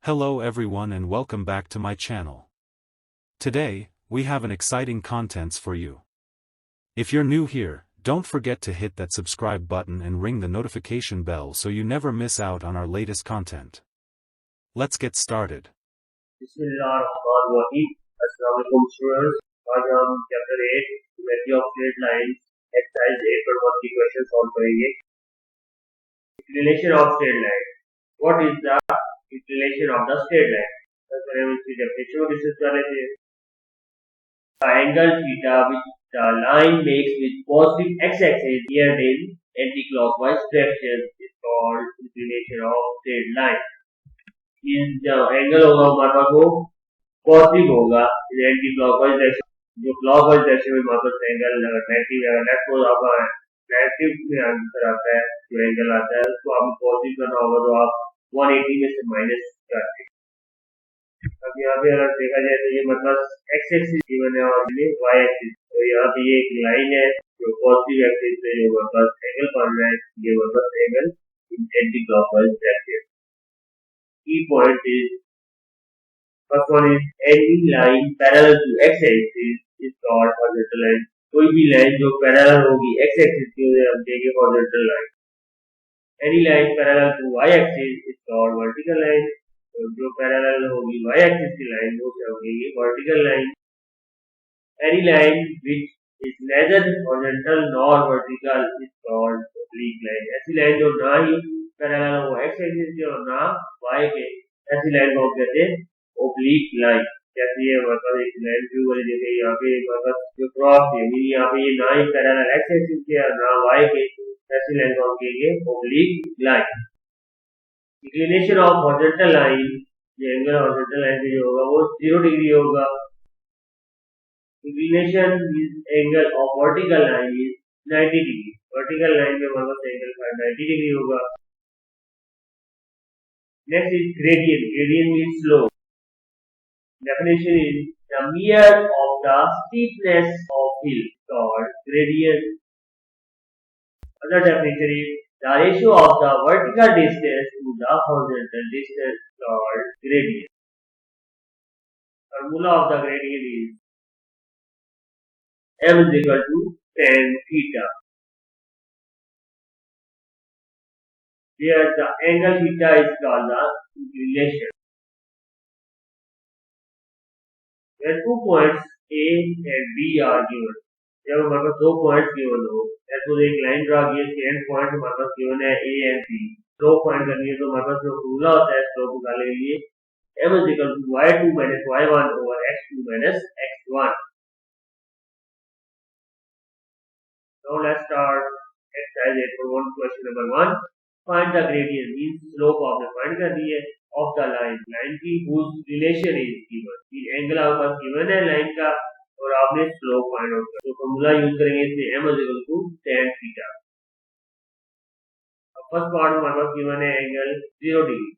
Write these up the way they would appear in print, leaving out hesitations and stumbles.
Hello everyone and welcome back to my channel. Today, we have an exciting contents for you. If you're new here, don't forget to hit that subscribe button and ring the notification bell so you never miss out on our latest content. Let's get started. बिस्मिल्लाहिर्रहमानिर्रहीम। अस्सलाम वालेकुम students, आज हम chapter 8 geometry of straight lines exercise 8.1 की question solve करेंगे। Inclination of straight line, what is the inclination of the straight line? सबसे पहले हम इसकी डेफिनेशन को डिस्कस कर लेते हैं। The angle theta which the line makes with positive x axis here in anti clockwise direction is called inclination of straight line. Angle होगा हमारे पास वो पॉजिटिव होगा एंटी क्लॉकवाइज डायरेक्शन, जो क्लॉकवाइज डायरेक्शन में हमारे पास एंगल नेगेटिव या left को आपका नेगेटिव में आंसर आता है, जो एंगल आता है उसको आपको पॉजिटिव करना होगा तो आप 180 में से माइनस करते हैं। अब यहाँ पे अगर देखा जाए तो ये मतलब एक्स एक्सिस गिवन है और ये वाई एक्सिस, तो यहाँ पे ये एक लाइन है जो पॉजिटिव एक्सिस पे जो हमारे पास एंगल बन रहा है, ये हमारे पास angle anti clockwise direction. Key point is, first one is any line parallel to x-axis is called horizontal line। कोई भी लाइन जो पैरेलल होगी x एक्सिस की उसे हम कहेंगे horizontal line। Any line parallel to y-axis is called vertical line। तो जो पैरेलल होगी y एक्सिस की लाइन वो हम कहेंगे vertical line। Any line which is neither horizontal nor vertical is called oblique line। ऐसी लाइन जो ना ही पैरेलल हो x एक्सिस के और ना y के, ऐसी लाइन को हम कहते हैं ओब्लिक लाइन। जैसे ये हमारे पास एक लाइन व्यू वाली जगह यहाँ पे हमारे पास जो क्रॉस है, यहाँ पे ये ना ही पैरेलल x एक्सिस के और ना y के, ऐसी लाइन को हम कहेंगे oblique line. Inclination of horizontal line, ये एंगल हॉरिजॉन्टल लाइन से जो होगा वो 0 डिग्री होगा। Inclination angle of vertical line is 90 degree. Vertical line में हमारे पास एंगल 90 डिग्री होगा। Next is gradient. Gradient means slope. Definition is the measure of the steepness of hill called gradient. Other definition is the ratio of the vertical distance to the horizontal distance called gradient. Formula of the gradient is m is equal to tan theta. Here the angle theta is called the inclination. When 2 points A and B are given, जब हमारे पास 2 points given हो, ऐसे एक line draw की है, इसके and point हमारे पास given है A and B, slope find करनी है तो हमारे पास जो फॉर्मूला होता है स्लोप निकालने के लिए m is equal to y2 minus y1 over x2 minus x1. Now let's start exercise 8.1 question number 1. Find the gradient means slope of the find करनी है of the line की whose relation is given। ये angle आपके पास given है line का और आपने slope find out करना है, तो फॉर्मूला यूज करेंगे इसमें m is equal to tan theta। अब फर्स्ट पार्ट हमारे पास given है एंगल 0 डिग्री,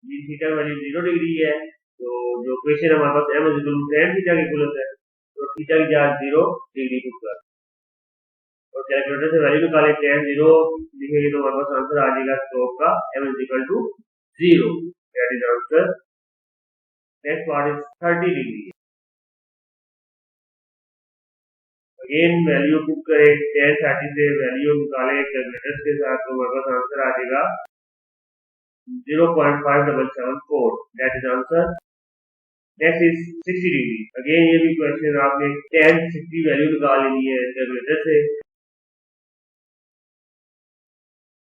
ये थीटा वैल्यू 0 डिग्री है, तो जो इक्वेशन हमारे पास m is equal to tan theta के इक्वल होता है, तो थीटा की जगह 0 डिग्री पुट कर और कैलकुलेटर से वैल्यू निकाले tan 0 लिखेंगे तो हमारे पास आंसर आ जाएगा स्लोप का m is equal to 0। That is answer. Next part is 30 degree. Again value put करें tan 30 से वैल्यू निकाले कैलकुलेटर के साथ तो हमारे पास आंसर आ जाएगा 0.5774। That is answer. Next is 60 degree. Again ये भी क्वेश्चन आपने tan 60 वैल्यू निकाल लेनी है कैलकुलेटर से,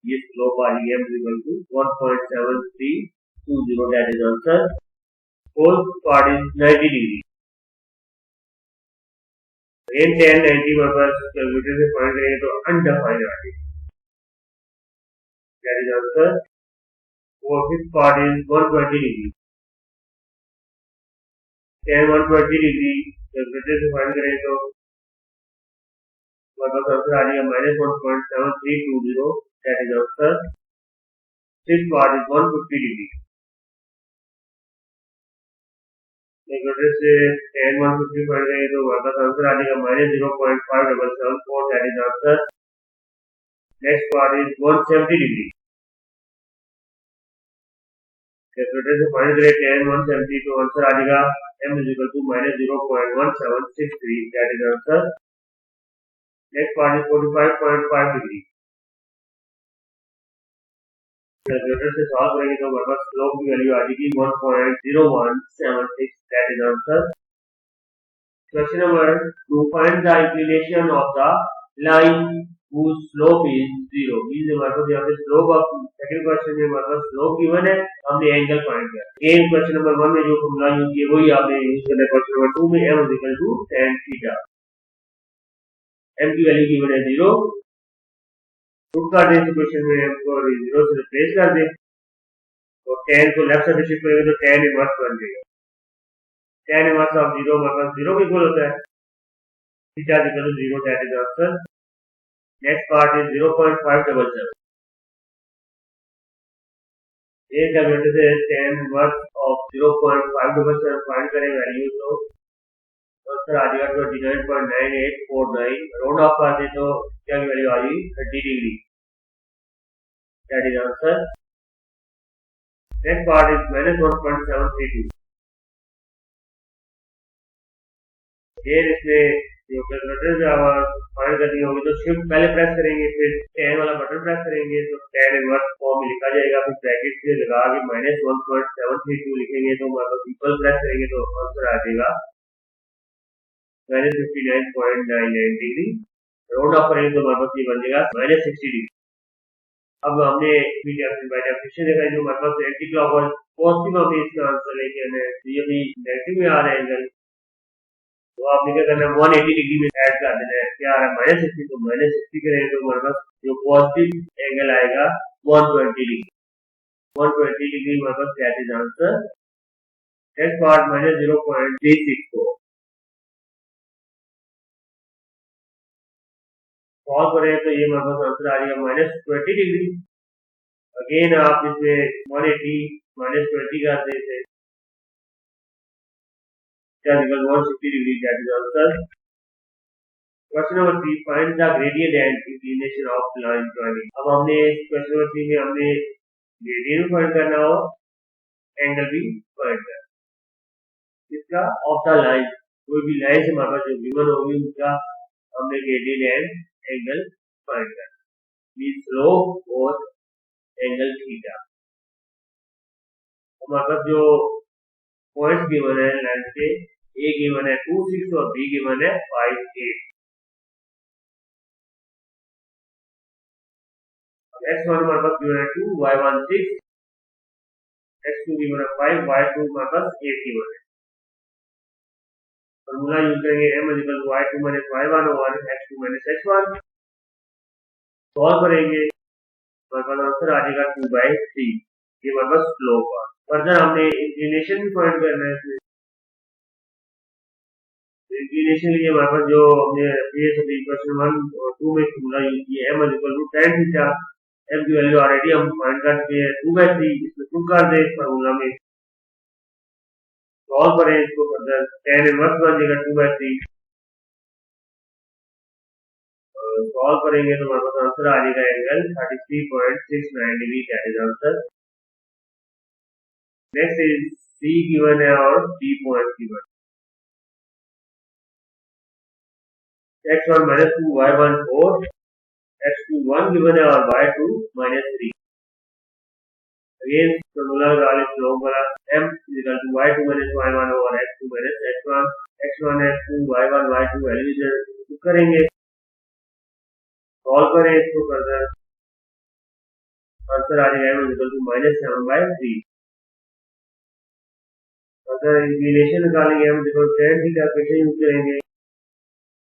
ये स्लोप आ रही है m equal to 1.7320। That is answer. Fourth part is 90 degree. Again tan 90 पर कैलकुलेटर से फाइंड करेंगे तो अनडिफाइंड आ जाएगा। That is answer. और fifth part is 120 degree. tan 120 degree calculator से फाइंड करें तो हमारे पास आंसर आ जाएगा -1.7320। That is answer. Sixth part is 150 degree. Calculator से tan 150 फाइंड करें तो हमारे पास आंसर आ जाएगा -0.5774। That is answer. Next part is 170 degree. Calculator से फाइंड करें tan 170 तो आंसर आ जाएगा m is equal to minus 0.1763 that is answer. Next part is 45.5 degree. Calculator से सॉल्व करेंगे तो हमारे पास स्लोप की वैल्यू आ जाएगी 1.0176 that is answer. Question number 2. Find the inclination of the line whose slope is 0. Means हमारे पास यहाँ पे slope of second question में हमारे पास स्लोप गिवन है, हमने एंगल फाइंड किया. अगेन क्वेश्चन नंबर 1 में जो फॉर्मूला यूज किया वही आपने यूज करना है क्वेश्चन नंबर 2 में. m is equal to tan theta. m की वैल्यू गिवन है 0. पुट कर दें इक्वेशन में, m को 0 से रिप्लेस कर दें तो tan को लेफ्ट साइड शिफ्ट करेंगे तो tan इनवर्स बन जाएगा. tan इनवर्स ऑफ 0 मतलब 0 के इक्वल होता है. Theta is equal to 0 that is answer. Next part is 0.577. ये कैलकुलेटर से tan इनवर्स ऑफ 0.577 फाइंड करें वैल्यू तो आंसर आ जाएगा 29.9849. राउंड ऑफ कर दे तो क्या की वैल्यू आ जाएगी 30 degree. That is answer. Next part is -1.732. फिर इसमें जो कैलकुलेटर फाइंड करनी होगी तो शिफ्ट पहले प्रेस करेंगे, फिर tan वाला बटन प्रेस करेंगे तो tan इनवर्स फॉर्म में लिखा जाएगा. फिर ब्रैकेट से लगा के -1.732 लिखेंगे तो हमारे पास इक्वल प्रेस करेंगे तो आंसर आ जाएगा -59.99 डिग्री. राउंड ऑफ करेंगे तो हमारे पास ये बन जाएगा -60 डिग्री. अब हमने डेफिनेशन देखा जो हमारे पास एंटी क्लॉकवाइज पॉजिटिव हमने इसका आंसर लेके आना है. तो ये भी नेगेटिव में आ रहा है एंगल तो आपने क्या करना है 180 डिग्री में ऐड कर देना है. क्या आ रहा है -60 तो -60 करेंगे तो हमारे पास जो पॉजिटिव एंगल आएगा 120 डिग्री. 120 डिग्री हमारे पास that is answer. Next part -0.364. Solve करें तो ये हमारे पास आंसर आ जाएगा -20 डिग्री. अगेन आप इसमें 180 -20 कर देते 160 degree that is answer. Question number 3. Find the gradient and inclination of line joining. अब हमने इस क्वेश्चन नंबर 3 में हमने ग्रेडियंट फाइंड करना हो, एंगल भी फाइंड करना. इसका ऑफ द लाइन कोई भी लाइन से हमारे पास जो गिवन होगी उसका हमने ग्रेडियंट एंड एंगल फाइंड करना. मीन स्लोप और एंगल थीटा. हमारे पास जो पॉइंट्स गिवन है लाइन के, ए गिवन है 26 और बी गिवन है 58. x1 हमारे पास गिवन है 2, y1 6, x2 गिवन है 5, y2 हमारे पास 8 गिवन है. फॉर्मूला यूज करेंगे m is equal to y2 minus y1 over x2 minus x1. Solve करेंगे हमारे पास आंसर आ जाएगा 2/3. ये हमारे पास स्लोप है. फर्दर हमने इंक्लिनेशन भी फाइंड करना है. इंक्लिनेशन के लिए हमारे पास जो हमने क्वेश्चन 1 और 2 में फॉर्मूला यूज किया m is equal to tan theta. m की वैल्यू ऑलरेडी हम फाइंड कर चुके हैं 2/3. इसमें पुट कर दें फॉर्मूला में, सॉल्व करें इसको. फर्दर tan इनवर्स बन जाएगा 2/3. सॉल्व करेंगे तो हमारे पास आंसर आ जाएगा angle 33.69 degree. That is answer. Next is C given है और D point given. x1 minus 2, y1 4, x2 1 given है और y2 minus 3. अगेन फॉर्मूला लगा लें स्लोप वाला. m is equal to y2 minus y1 over x2 minus x1. x1 x2 y1 y2 value करेंगे, solve करें इसको. फर्दर आंसर आ जाएगा m is equal to -7/3. Further inclination निकालेंगे m is equal to tan theta. Equation use करेंगे,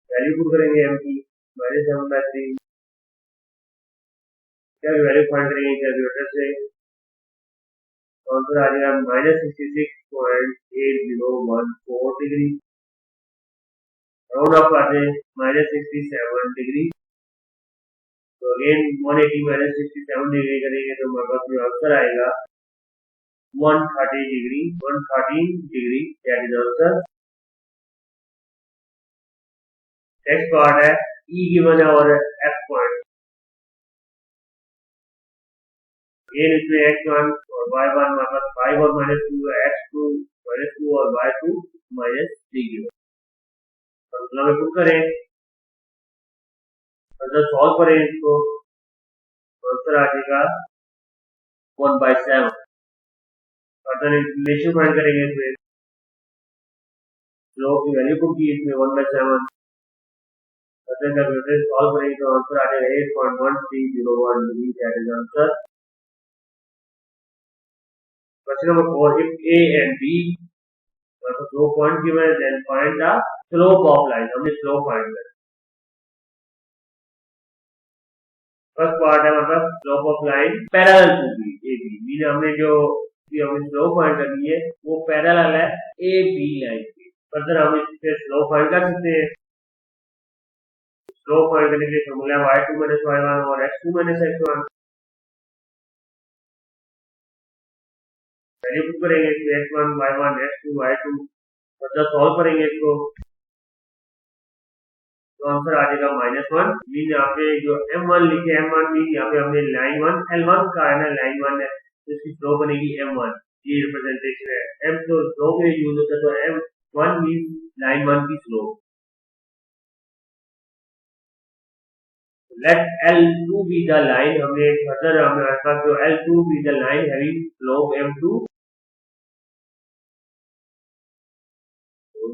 value put करेंगे m की -7/3. क्या वैल्यू फाइंड करेंगे कैलकुलेटर से, आंसर आ जाएगा -66.8014 डिग्री. राउंड ऑफ कर दें -67 डिग्री. तो अगेन 180 -67 डिग्री करेंगे तो हमारे पास में आंसर आएगा 113 degree. 113 degree that is answer. Next part है E गिवन है और F पॉइंट. ये इसमें x1 और y1 हमारे पास 5 y1 minus 2 है, x2 minus 2 और y2 minus 3 गिवन। फॉर्मूला में पुट करें, फर्दर सॉल्व करें इसको, आंसर आ जाएगा 1/7। फर्दर रिलेशन फाइंड करेंगे इसमें, स्लोप की वैल्यू पुट की इसमें 1/7। फर्दर कैलकुलेटर सॉल्व करेंगे तो आंसर आ जाएगा 8.1301 degree, that is answer. Question number 4, if A and B are the 2 points given, then find the slope of line. हमने slope find करना। फर्स्ट पार्ट है हमारे पास slope of line parallel to B, AB। Mean हमने जो हमें slope find करनी है वो parallel है AB line के। फर्दर हम इससे slope find कर सकते हैं। slope find करने के लिए फॉर्मूला है y2 minus y1 और x2 minus x1। Value put करेंगे इसमें x1 y1 x2 y2, मतलब सॉल्व करेंगे इसको तो आंसर आ जाएगा -1। मीन यहाँ पे जो m1 लिखे m1 मीन यहाँ पे हमने लाइन 1 L1 का है ना, लाइन 1 है तो इसकी स्लोप बनेगी m1, ये रिप्रेजेंटेशन है। m तो स्लोप में यूज होता है तो m1 मीन लाइन 1 की slope. Let L2 be the line, हमने फर्दर हमारे पास जो L2 be the line having slope m2।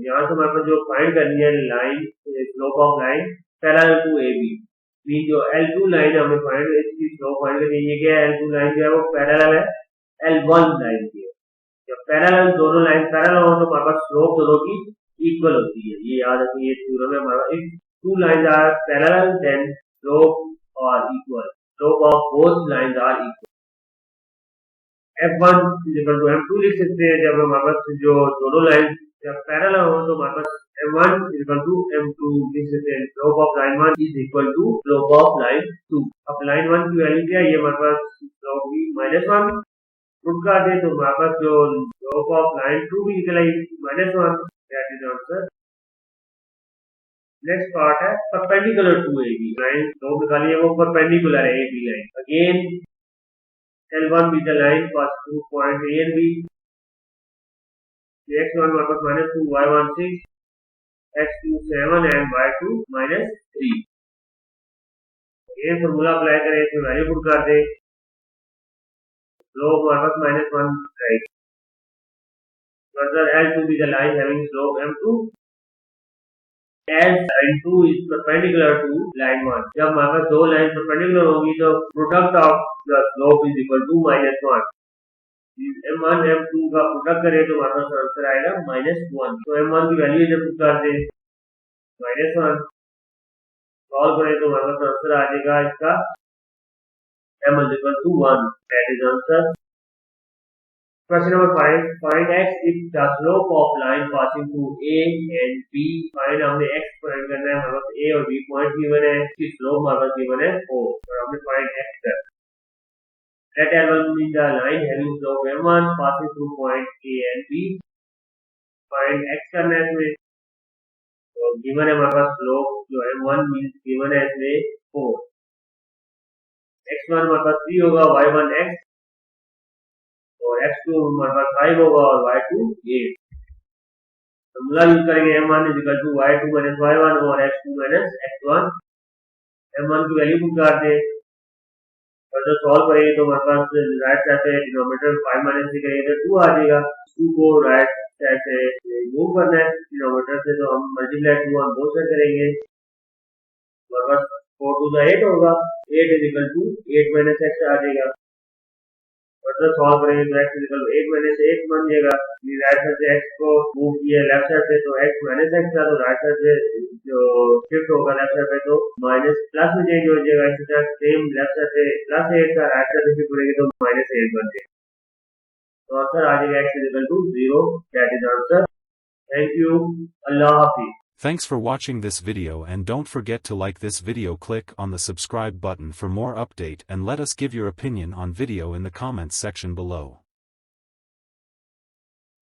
यहाँ से हमारे पास जो फाइंड करनी है line slope of line parallel to AB, mean जो L2 लाइन हमें फाइंड इसकी स्लोप फाइंड करनी है। ये क्या है, L2 लाइन जो है वो पैरेलल है L1 लाइन की। जब पैरेलल दोनों लाइन पैरेलल हो तो हमारे पास स्लोप दोनों की इक्वल होती है, ये याद रखिए। ये थ्योरम है हमारा, if two lines are parallel then slope are equal, slope of both lines are equal. F1 equal to M2 लिख सकते हैं जब हमारे पास जो दोनों लाइन जब पैरेलल हो तो हमारे पास M1 इक्वल टू M2 लिख सकते हैं। Slope of line 1 is equal to slope of line 2। अब लाइन 1 की वैल्यू क्या है, ये हमारे पास स्लोप की -1 पुट कर दे तो हमारे पास जो स्लोप ऑफ लाइन 2 भी निकल आई -1, that is answer. Next part है perpendicular to AB line, slope निकालिए वो परपेंडिकुलर है AB line. Again L1 be the line pass through point A and B. x1 हमारे पास -2, y1 6, x2 7 and y2 -3। ये formula apply करें, इसमें value put कर दें, स्लोप हमारे पास -1 right. Further L2 be the line having slope m2 as line 2 is perpendicular to line 1। जब हमारे पास दो लाइन परपेंडिकुलर होगी तो product of the slope is equal to -1। m1 m2 का प्रोडक्ट करें तो हमारे पास आंसर आएगा -1। तो m1 की वैल्यू जब पुट कर दें -1, सॉल्व करें तो हमारे पास आंसर आ जाएगा इसका m is equal to 1, that is answer। Question number 5, find x if the slope of line passing through A and B। Find हमने x फाइंड करना है, हमारे पास A और B पॉइंट गिवन है, इसकी स्लोप हमारे पास गिवन है 4 और हमने फाइंड x कर। Let L1 be the line having slope m1 passing through point A and B। Find x करना है इसमें, तो गिवन है हमारे पास स्लोप जो m1 मींस गिवन है इसमें 4। x1 हमारे पास 3 होगा, y1 x और x2 हमारे पास 5 होगा और y2 8। फॉर्मूला यूज करेंगे m1 is equal to y2 minus y1 और x2 माइनस x1। m1 की वैल्यू पुट कर दें, फर्दर सॉल्व करेंगे तो हमारे पास राइट साइड पे डिनोमिनेटर 5 माइनस 3 करेंगे तो 2 आ जाएगा। 2 को राइट साइड से रिमूव करना है डिनोमिनेटर से, तो हम मल्टीप्लाई 2 ऑन बोथ साइड करेंगे, हमारे पास 4 2 8 होगा, 8 is equal to 8 minus x आ जाएगा। फर्दर सॉल्व करेंगे तो x इक्वल टू 8 माइनस 8 बन जाएगा। राइट साइड से x को मूव किया लेफ्ट साइड पे तो x माइनस x था, तो राइट साइड से जो शिफ्ट होगा लेफ्ट साइड पे तो माइनस प्लस में चेंज हो जाएगा। इसी तरह सेम लेफ्ट साइड से +8 था, राइट साइड से शिफ्ट करेंगे तो -8 बन जाएगा। तो आंसर आ जाएगा x equal to 0, that is answer. Thank you, अल्लाह हाफिज़। Thanks for watching this video and don't forget to like this video, click on the subscribe button for more update and let us give your opinion on video in the comments section below.